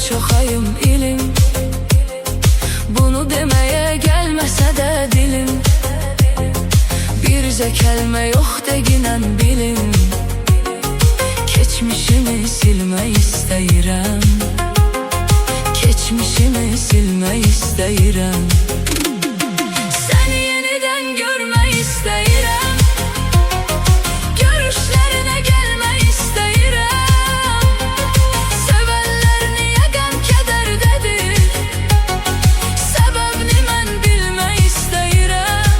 çoxayım ilim. Bunu demeye gelmese de dilim. Bircə kəlmə yox deginən bilim. Keçmişimi silmək istəyirəm. Keçmişimi silmək istəyirəm. Səni yenidən görmək istəyirəm. Görüşlərinə gəlmək istəyirəm. Sevənlər niyə qəm kədərdədir? Səbəbini mən bilmək istəyirəm.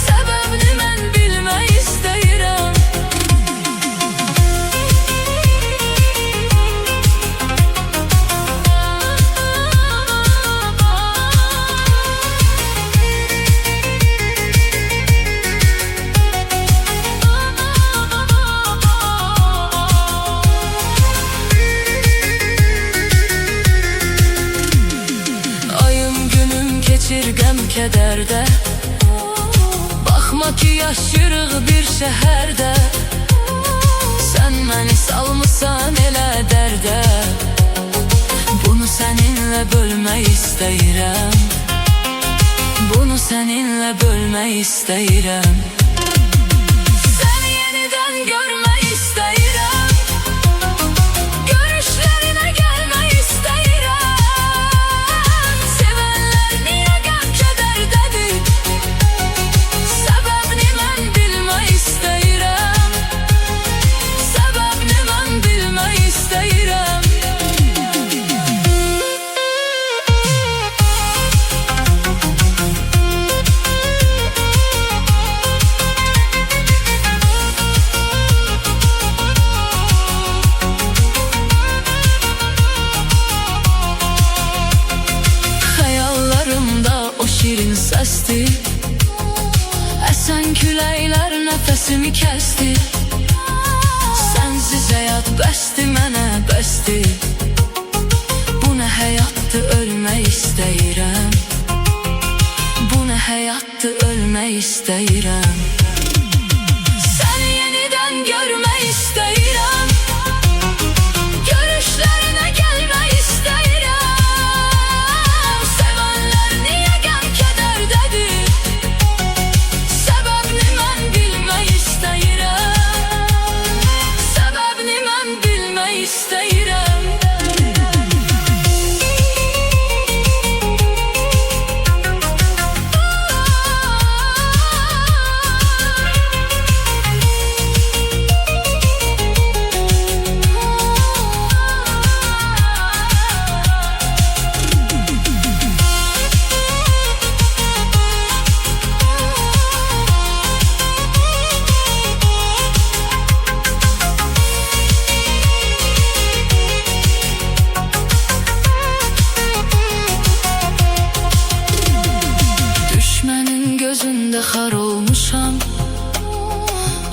Səbəbini mən bilmək istəyirəm. Qəm kədərdə, baxma ki yaşırıq bir şəhərdə. Sən məni salmısan elə dərdə. Bunu səninlə bölmək istəyirəm. Bunu səninlə bölmək istəyirəm. Səni yenidən görmək istəyirəm. Görüşlərinə gəlmək istəyirəm. Sevənlər niyə qəm kədərdədir? Səbəbini mən bilmək istəyirəm. Səbəbini mən bilmək istəyirəm. Şirin səsdir. Əsən küləklər nəfəsimi kəsdir. Sənsiz həyat bəsdir mənə bəsdir. Bu nə həyatdır ölmək istəyirəm. Bu nə həyatdır ölmək istəyirəm. Səni yenidən görmək istəyirəm. Görüşlərinə gəlmək istəyirəm. Gözündə xar olmuşam.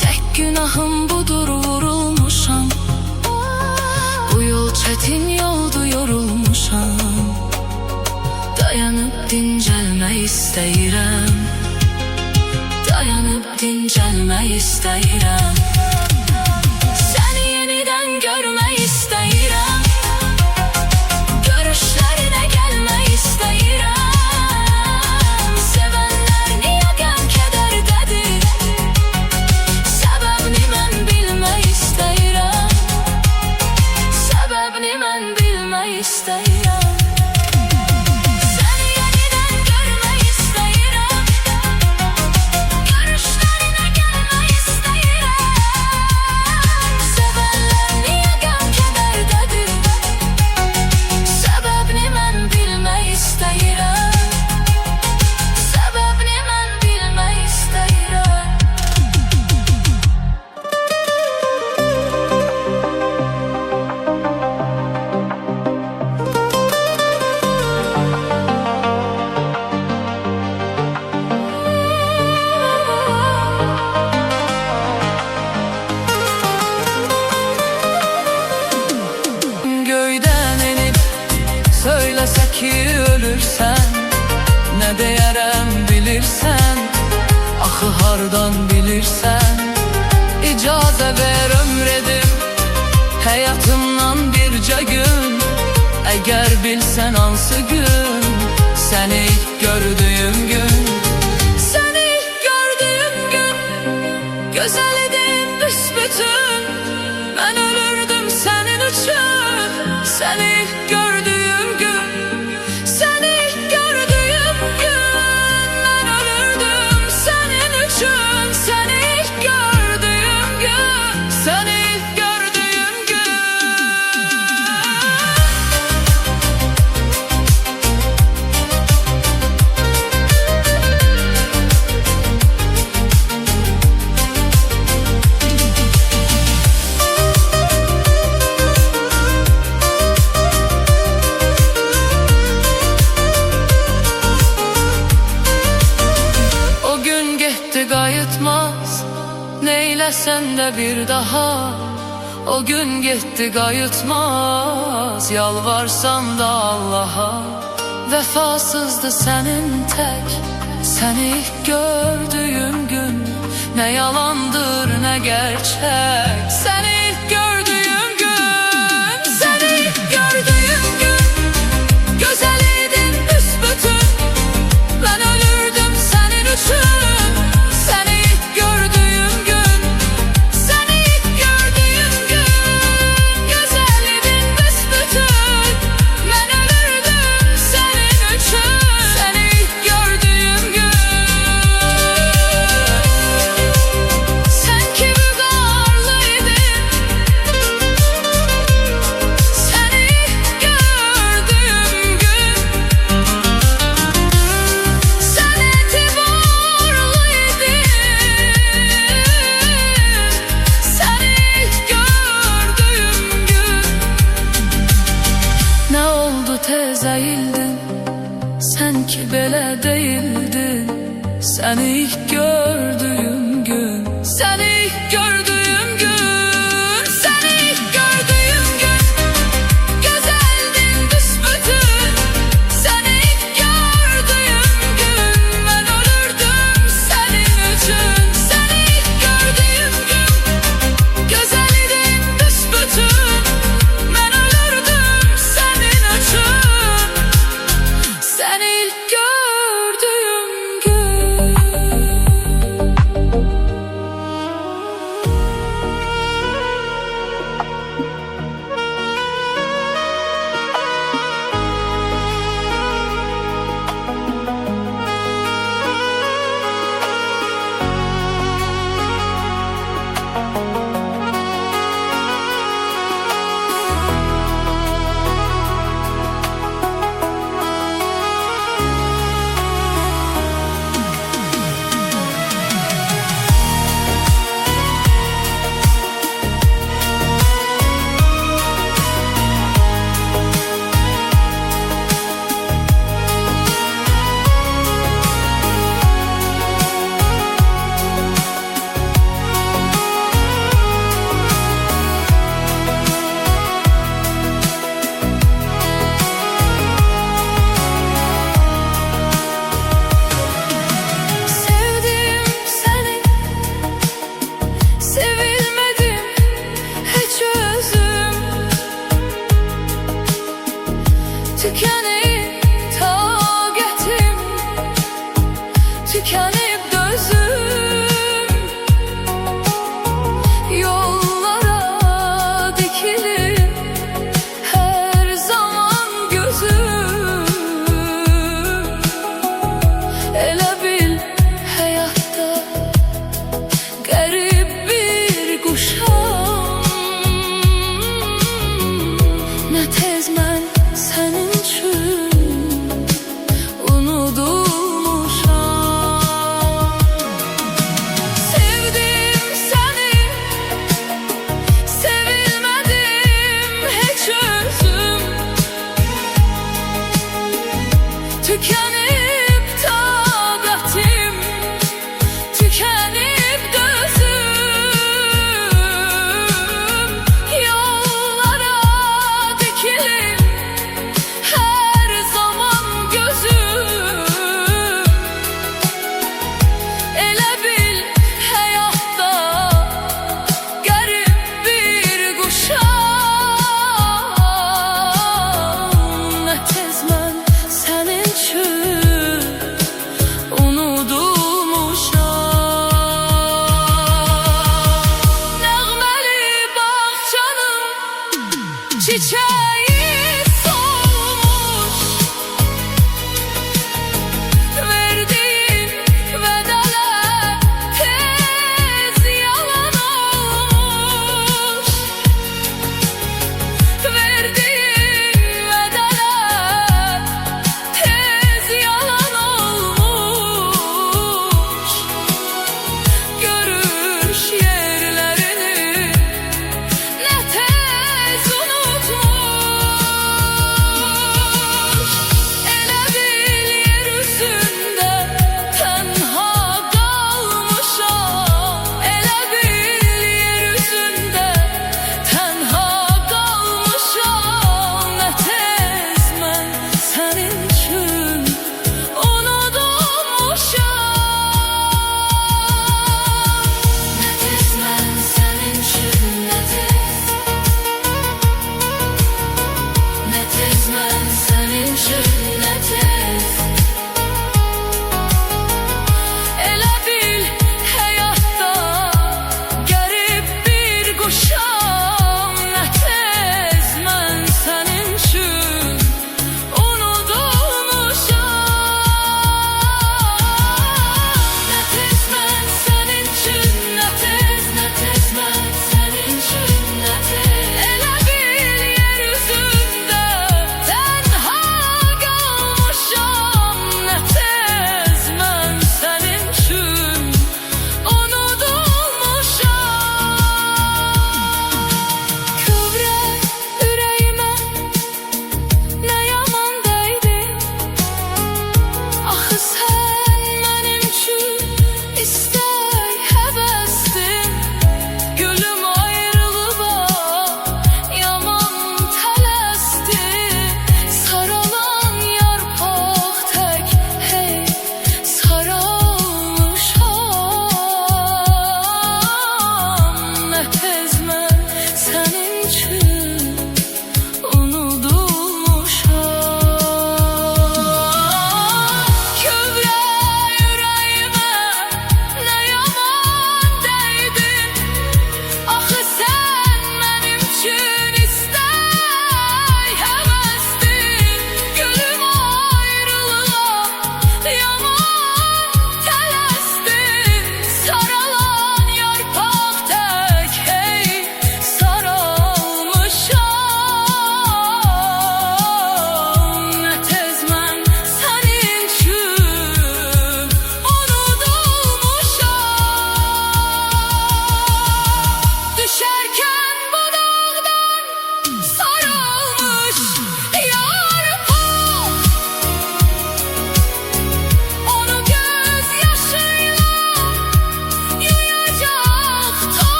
Tək günahım budur vurulmuşam. Bu yol çətin yoldu yorulmuşam. Dayanıb dincəlmək istəyirəm. Dayanıb dincəlmək istəyirəm. Səni yenidən görmək istəyirəm. Görüşlərinə gəlmək istəyirəm. Ki ölürsən, nə deyərəm bilirsən. Axı hardan bilirsən. İcazə ver ömr edim həyatımdan bircə gün. gelsen de bir daha, o gün gitti qayıtmaz. Yalvarsam da Allah'a, vefasızdı senin tek. Seni ilk gördüğüm gün, ne yalandır ne gerçek. Seni ilk gördüğüm gün, seni ilk gördüğüm gün, güzelliydin büsbütün. Ben ölürdüm senin için. Seni ilk gördüğüm gün, seni ilk gördüğüm gün, güzelliydin büsbütün. Ben ölürdüm senin için. Seni ilk gördüğüm gün, sen ki bügarlıydın. Seni ilk gördüğüm gün, sen etibarlıydın. Seni ilk gördüğüm gün, ne oldu tez eğildin, sen ki belə değildin. Seni ilk gördüğüm gün, seni ilk gördüğüm gün, seni ilk gördüğüm gün, güzeldin büsbütün. Seni ilk gördüğüm gün, ben ölürdüm senin için. Seni ilk gördüğüm gün, güzelliydin büsbütün. Ben ölürdüm senin için. Seni ilk gördüğüm gün. Sevdim seni, sevilmedim hiç özüm. Tükenip taqətim, tükenip dözüm. Yollara dikilir her zaman gözüm. Elə bil həyatda qərib bir quşam. Nə tez mən sənin üçün unudulmuşam. Sevdim səni, sevilmədim heç özüm. Tükenip taqətim, tükenip dözüm. Yollara dikilir her zaman gözüm. Elə bil həyatda qərib bir quşam. Nə tez mən sənin üçün unudulmuşam. Nəğməli bağçanın çiçeği solmuş. Verdiğin vədalar tez yalan olmuş. Verdiğin vədalar tez yalan olmuş. Görüş yerlerini ne tez unutmuş.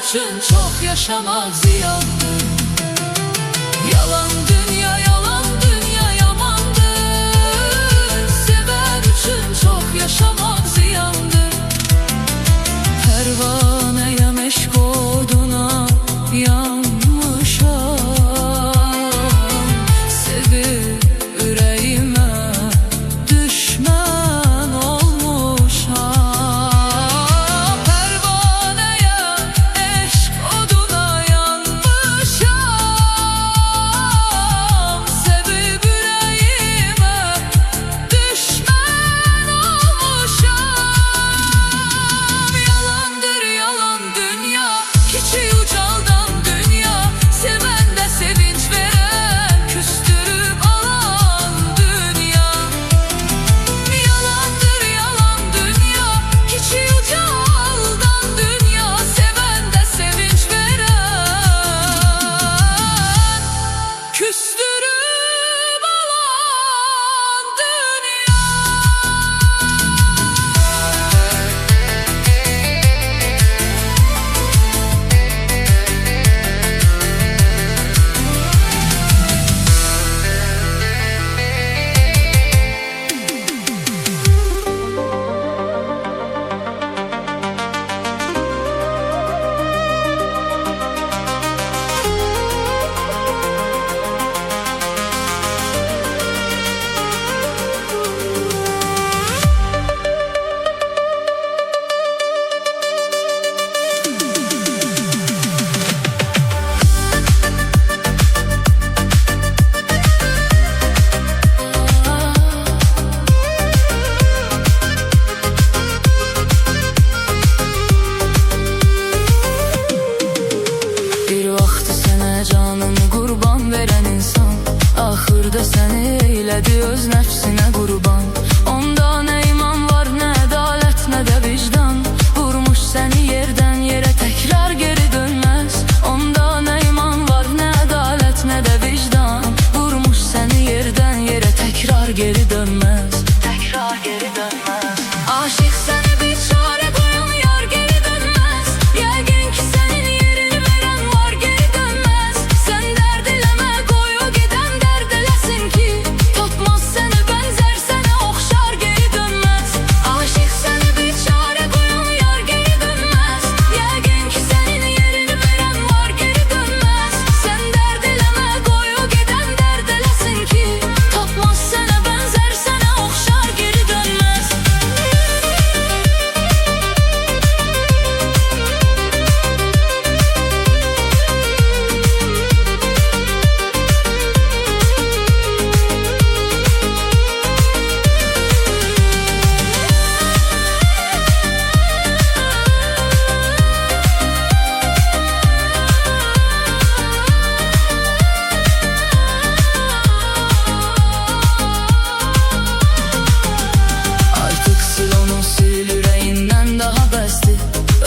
üçün çok yaşamak ziyandır. Yalan dünya, yalan dünya yamandır. Seven üçün çok yaşamak ziyandır. Pervaneye meşk oduna yanmışam. Sevip yüreğime düşman olmuşam. Pervaneye eşk oduna yanmışam. Sevip yüreğime düşman olmuşam. Yalandır yalan dünya, hiç ucaldan dünya. Sevende sevinç veren, küstürüp alan dünya. Yalandır yalan dünya, hiç ucaldan dünya. Sevende sevinç veren, küstürüp alan dünya. Bir vaxtı sənə canını qurban verən insan, axırda səni eylədi öz nəfsinə qurban. Onda nə iman var, nə ədalət, nə də vicdan. Vurmuş səni yerdən yerə, təkrar geri dönməz. Onda nə iman var, nə ədalət, nə də vicdan. Vurmuş səni yerdən yerə, təkrar geri dönməz. Təkrar geri dönməz. Aşık səni bir çare qoyan yar geri dönməz. Yəqin ki sənin yerini verən var, geri dönməz. Sən dərd eləmə, qoy o gedən dərd eləsin ki, tapmaz sənə bənzər, sənə oxşar, geri dönməz. Aşık səni bir çare qoyan yar geri dönməz. Yəqin ki sənin yerini verən var, geri dönməz. Sən dərd eləmə, qoy o gedən dərd eləsin ki, tapmaz sənə bənzər, sənə oxşar, geri dönməz. Artık sil onu, sil yüreğinden daha bəsdir.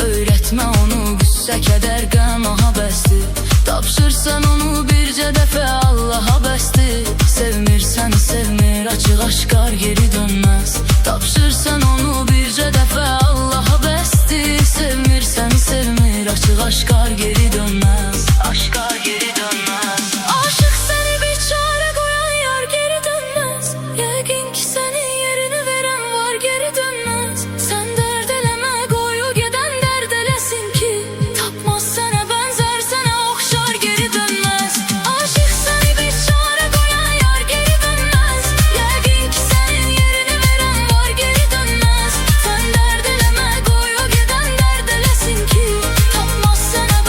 Öyrətmə onu qüssə, kədər, qəm, aha bəsdir. Tapşırsan onu bircə dəfə Allaha bəsdir. Sevmirsən sevmir, açıq aşkar geri dönməz. Tapşırsan onu bircə dəfə Allaha bəsdir. Sevmirsən sevmir, açıq aşkar geri dönməz. Aşkar geri dönməz. Aşık səni bir çare qoyan yar geri dönməz. Yəqin ki sənin yerini verən var, geri dönməz. Sən dərd eləmə, qoy o gedən dərd eləsin ki, tapmaz sənə bənzər, sənə oxşar, geri dönməz. Aşık səni bir çare qoyan yar geri dönməz. Yəqin ki sənin yerini verən var, geri dönməz. Sən dərd eləmə, qoy o gedən dərd eləsin ki, tapmaz sənə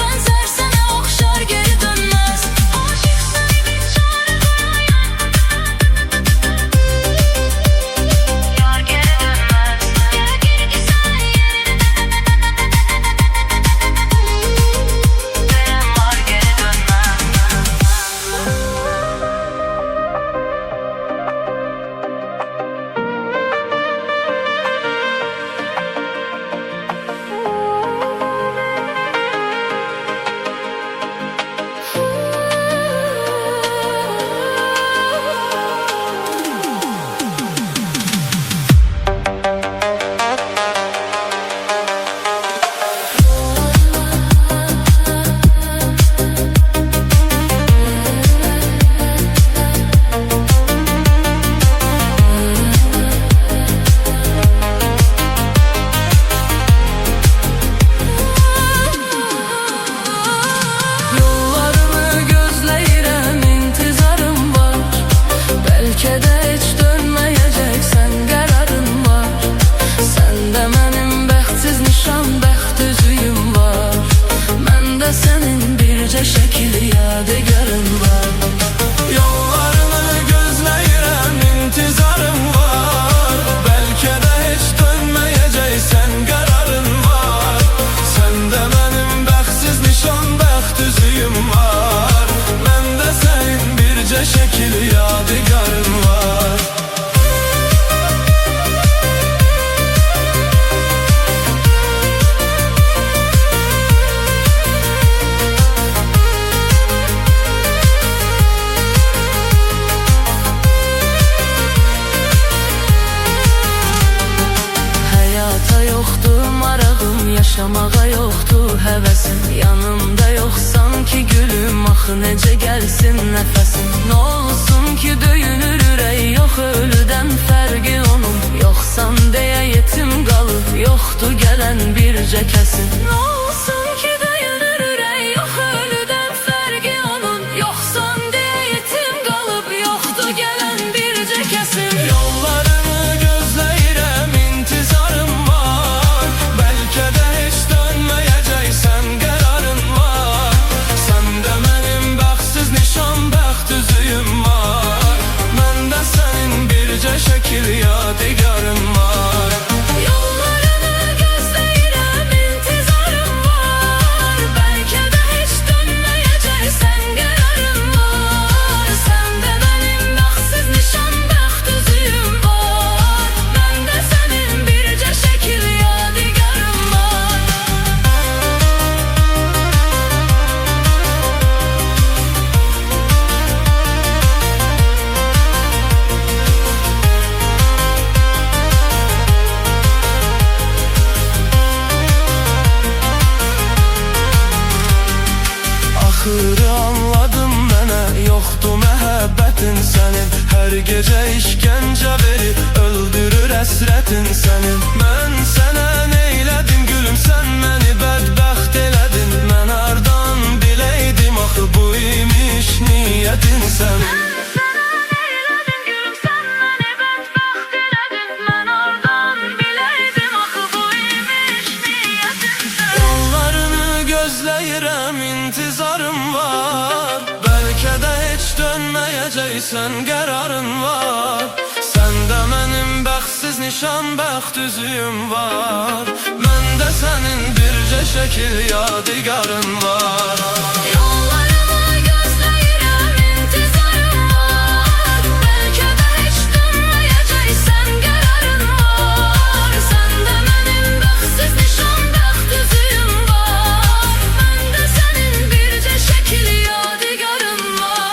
yaşamağa yoxdur həvəsim. Yanımda yoxsan ki gülüm, axı necə gəlsin nəfəsim. Nə olsun ki döyünür ürək, yox ölüdən fərqi onun. Yoxsan deyə yetim qalıb, yoxdur gələn bircə kəsin. Nə olsun ki döyünür ürək, yox ölüdən fərqi onun. Yoxsan deyə yetim qalıb, yoxdur gələn bircə kəsin. Yollarını gözləyirəm, intizarım var. Bəlkə də heç dönməyəcəksən, qərarın var. Səndə mənim bəxtsiz nişan, bəxt üzüyüm var. Məndə sənin bircə şəkil yadigarım var. Yollarını gözləyirəm, intizarım var. Bəlkə də heç dönməyəcəksən, qərarın var. Səndə mənim bəxtsiz nişan, bəxt üzüyüm var. Məndə sənin bircə şəkil yadigarım var. Axırı anladım mənə, yoxdur məhəbbətin sənin. Hər gecə işgəncə verib, öldürür əsrətin sənin. Mən sənə neylədim gülüm, sən məni bədbəxt elədin. Mən hardan biləydim, axı bu imiş niyyətin sənin. Sənə neylədim gülüm, sən məni bədbəxt elədin. Mən hardan biləydim, axı bu imiş niyyətin sənin. Yollarını gözləyirəm, intizarım var. Bəlkə də heç dönməyəcəksən, qərarın var. Səndə mənim bəxtsiz nişan, bəxt üzüyüm var. Məndə sənin bircə şəkil yadigarın var. Yollarını gözləyirəm, intizarım var. Bəlkə də heç dönməyəcəksən, qərarın var. Səndə mənim bəxtsiz nişan, bəxt üzüyüm var. Məndə sənin bircə şəkil yadigarım var.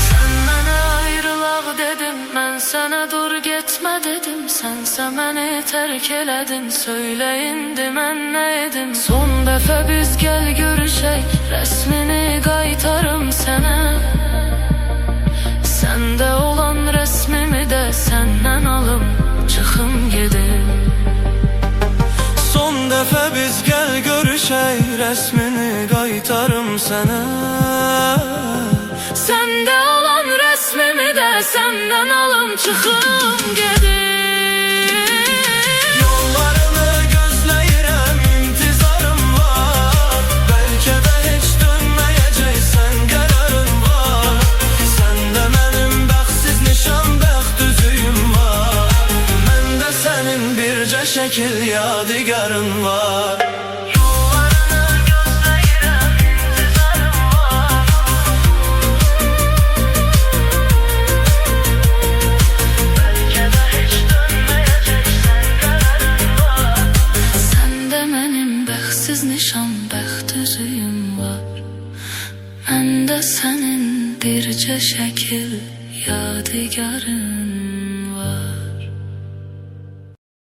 Sən mənə ayrılaq dedim, mən sənə dur getmə dedim. Sənsə məni tərk elədin, söylə indi mən nə edim. Son dəfə biz gəl görüşək, rəsmini qaytarım sənə. Səndə olan rəsmimi də səndən alım, çıxım gedim. Son dəfə biz gəl görüşək, rəsmini qaytarım sənə. Səndə olan rəsmimi də səndən alım, çıxım gedim. Yollarını gözləyirəm, intizarım var. Bəlkə də heç dönməyəcəksən, qərarın var. Səndə mənim bəxtsiz nişan, bəxt üzüyüm var. Məndə sənin bircə şəkil yadigarın var. Yollarını gözləyirəm, intizarım var. Bəlkə də heç dönməyəcəksən, qərarın var. Səndə mənim bəxtsiz nişan, bəxt üzüyüm var. Məndə sənin bircə şəkil yadigarın var.